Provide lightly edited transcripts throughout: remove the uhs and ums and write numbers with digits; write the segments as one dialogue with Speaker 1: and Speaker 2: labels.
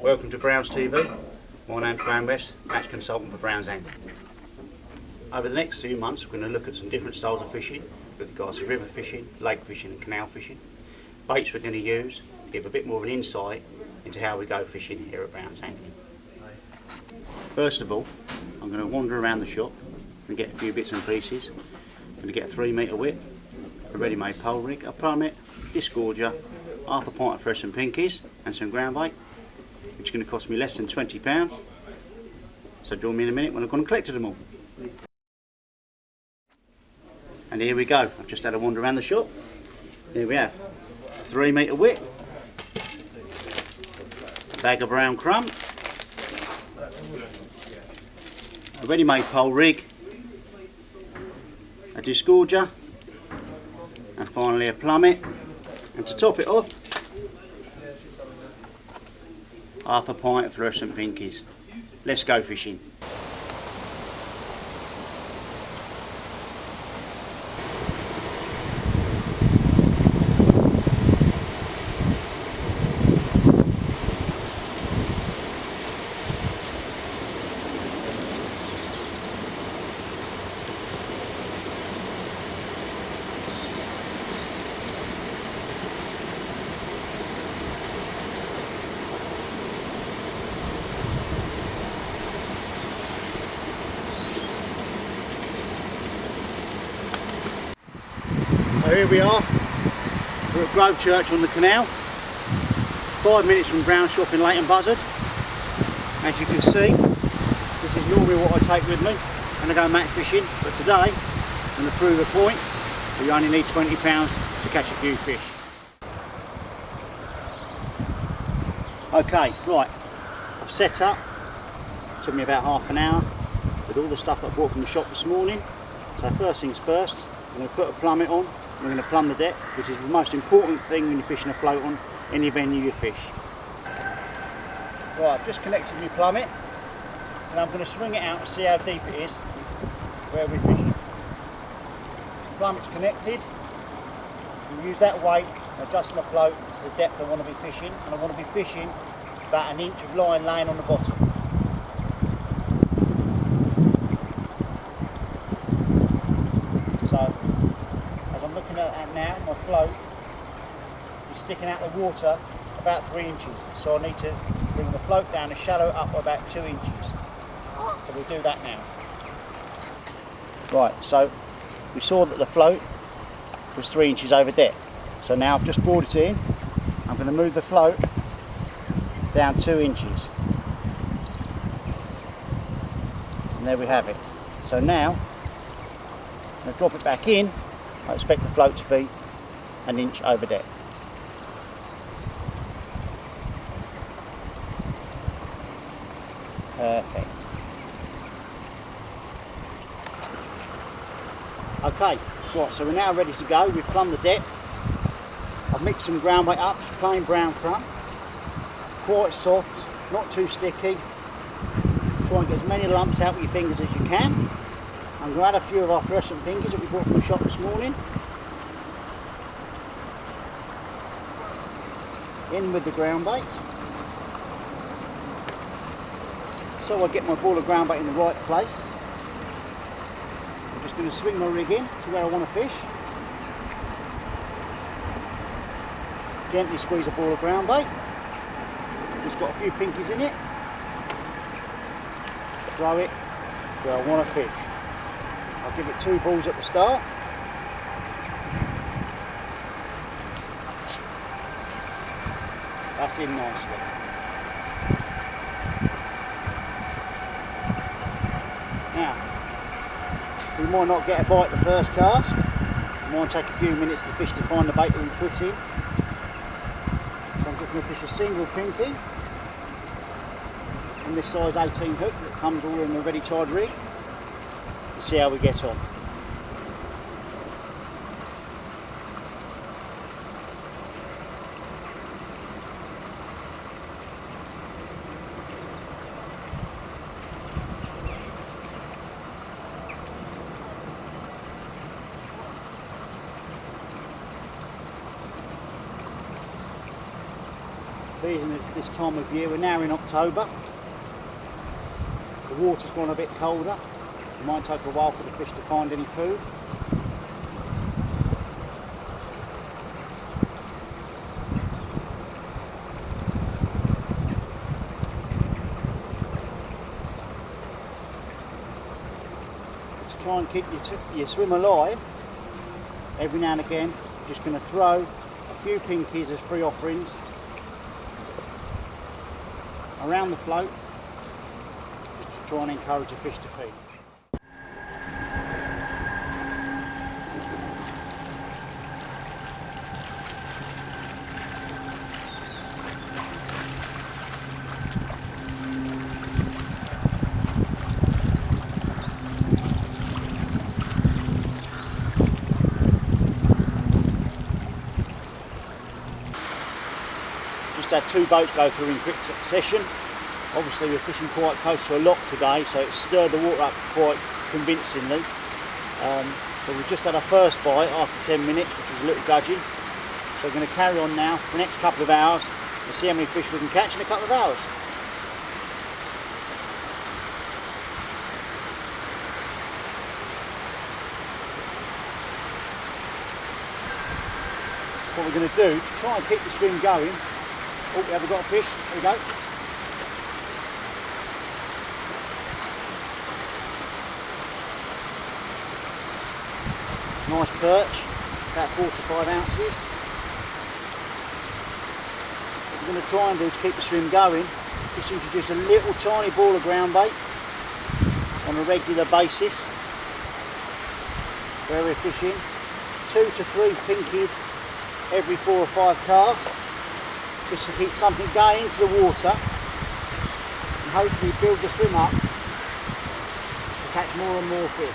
Speaker 1: Welcome to Browns TV. My name's Graham West, match consultant for Browns Angling. Over the next few months we're going to look at some different styles of fishing with regards to river fishing, lake fishing and canal fishing. Baits we're going to use to give a bit more of an insight into how we go fishing here at Browns Angling. First of all, I'm going to wander around the shop and get a few bits and pieces. I'm going to get a 3 metre whip, a ready-made pole rig, a plummet, disgorger, half a pint of fluorescent pinkies and some ground bait, which is going to cost me less than £20. So join me in a minute when I've gone and collected them all. And here we go. I've just had a wander around the shop. Here we have a 3 metre whip, a bag of brown crumb, a ready-made pole rig, a disgorger, and finally a plummet. And to top it off, half a pint of fluorescent pinkies. Let's go fishing. So here we are, we're at Grove Church on the canal, 5 minutes from Brown Shop in Leighton Buzzard. As you can see, this is normally what I take with me when I go match fishing, but today I'm going to prove a point that you only need £20 to catch a few fish. Okay, right, I've set up, it took me about half an hour with all the stuff I bought from the shop this morning. So first things first, I'm going to put a plummet on. We're going to plumb the depth, which is the most important thing when you're fishing a float on any venue you fish. Right, I've just connected my plummet, and I'm going to swing it out and see how deep it is where we're fishing. Plummet's connected, I'll use that weight and adjust my float to the depth I want to be fishing, and I want to be fishing about an inch of line laying on the bottom. So, as I'm looking at that now, my float is sticking out the water about 3 inches. So I need to bring the float down and shallow it up by about 2 inches. So we'll do that now. Right, so we saw that the float was 3 inches over depth. So now I've just bored it in. I'm going to move the float down 2 inches. And there we have it. So now, I'm going to drop it back in. I expect the float to be an inch over depth. Perfect. Okay, right, so we're now ready to go. We've plumbed the depth. I've mixed some ground bait up, just plain brown crumb. Quite soft, not too sticky. Try and get as many lumps out with your fingers as you can. I'm going to add a few of our fluorescent pinkies that we bought from the shop this morning. In with the ground bait. So I get my ball of ground bait in the right place. I'm just going to swing my rig in to where I want to fish. Gently squeeze a ball of ground bait. It's got a few pinkies in it. Throw it where I want to fish. I'll give it 2 balls at the start. That's in nicely. Now, we might not get a bite the first cast. It might take a few minutes to fish to find the bait that we put in. So I'm just going to fish a single pinky on this size 18 hook that comes all in a ready tied rig. See how we get on. season, it's this time of year. We're now in October. The water's gone a bit colder. It might take a while for the fish to find any food. To try and keep your swim alive, every now and again, just going to throw a few pinkies as free offerings around the float, just to try and encourage the fish to feed. Just had two boats go through in quick succession. Obviously we're fishing quite close to a lock today, so it stirred the water up quite convincingly. So we've just had our first bite after 10 minutes, which was a little gudgy. So we're going to carry on now for the next couple of hours and see how many fish we can catch in a couple of hours. What we're going to do to try and keep the swim going. Oh, we haven't got a fish. There we go. Nice perch, about 4 to 5 ounces. What we're going to try and do to keep the swim going, just introduce a little tiny ball of ground bait on a regular basis where we're fishing. 2 to 3 pinkies every 4 or 5 casts, just to keep something going into the water and hopefully build the swim up to catch more and more fish.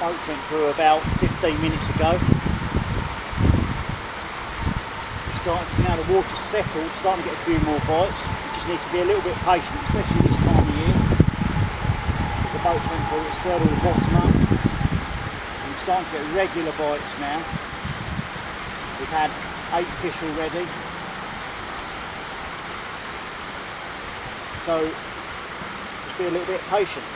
Speaker 1: Boat went through about 15 minutes ago. Now the water's settled, starting to get a few more bites. You just need to be a little bit patient, especially this time of year. The boats went through, it stirred all the bottom up. And we're starting to get regular bites now. We've had 8 fish already. So just be a little bit patient.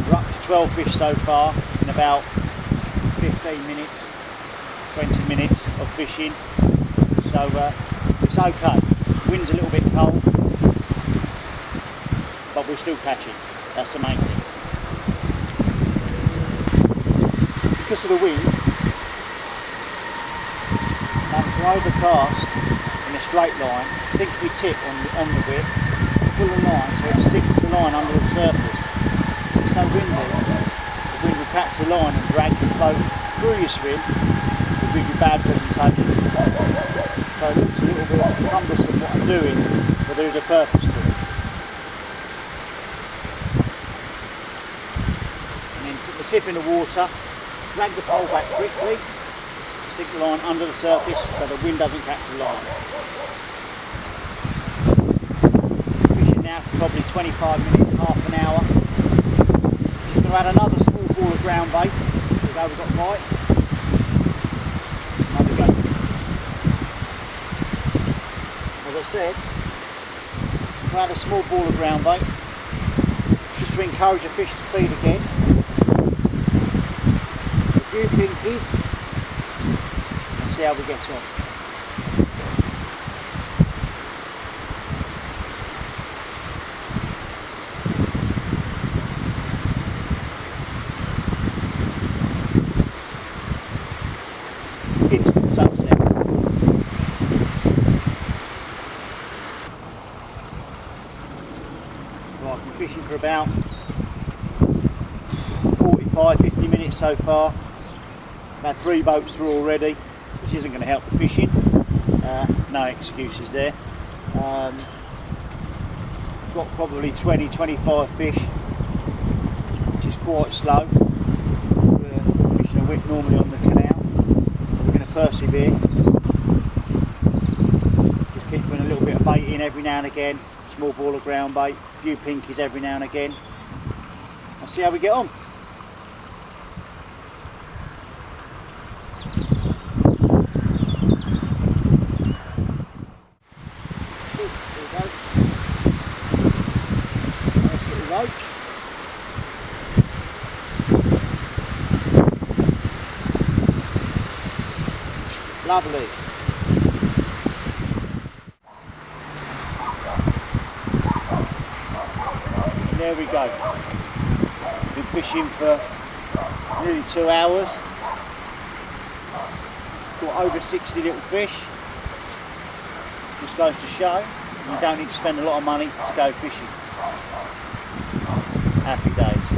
Speaker 1: We're up to 12 fish so far in about 15 minutes. 20 minutes of fishing, so it's okay. The wind's a little bit cold, but we're still catching. That's the main thing. Because of the wind, to overcast in a straight line, sink my tip on the whip, pull the line so it sinks the line under the surface. It's so windy, the wind will catch the line and drag the boat through your swim. It will give you bad presentation. So it looks a little bit cumbersome what I'm doing, but there is a purpose to it. And then put the tip in the water, drag the pole back quickly, sink the line under the surface so the wind doesn't catch the line. Fishing now for probably 25 minutes, half an hour. Just going to add another small ball of ground bait. We've got bite. Another go. As I said, we'll add a small ball of ground bait just to encourage the fish to feed again. A few pinkies. See how we get on. Instant success. Right, I've been fishing for about 45-50 minutes so far. I've had 3 boats through already, which isn't going to help the fishing. No excuses there. Got probably 20-25 fish, which is quite slow. We're fishing a whip normally on the canal. We're going to persevere. Just keep putting a little bit of bait in every now and again. Small ball of ground bait, a few pinkies every now and again. And see how we get on. Lovely. And there we go. Been fishing for nearly 2 hours. Got over 60 little fish. Just goes to show you don't need to spend a lot of money to go fishing. Happy days.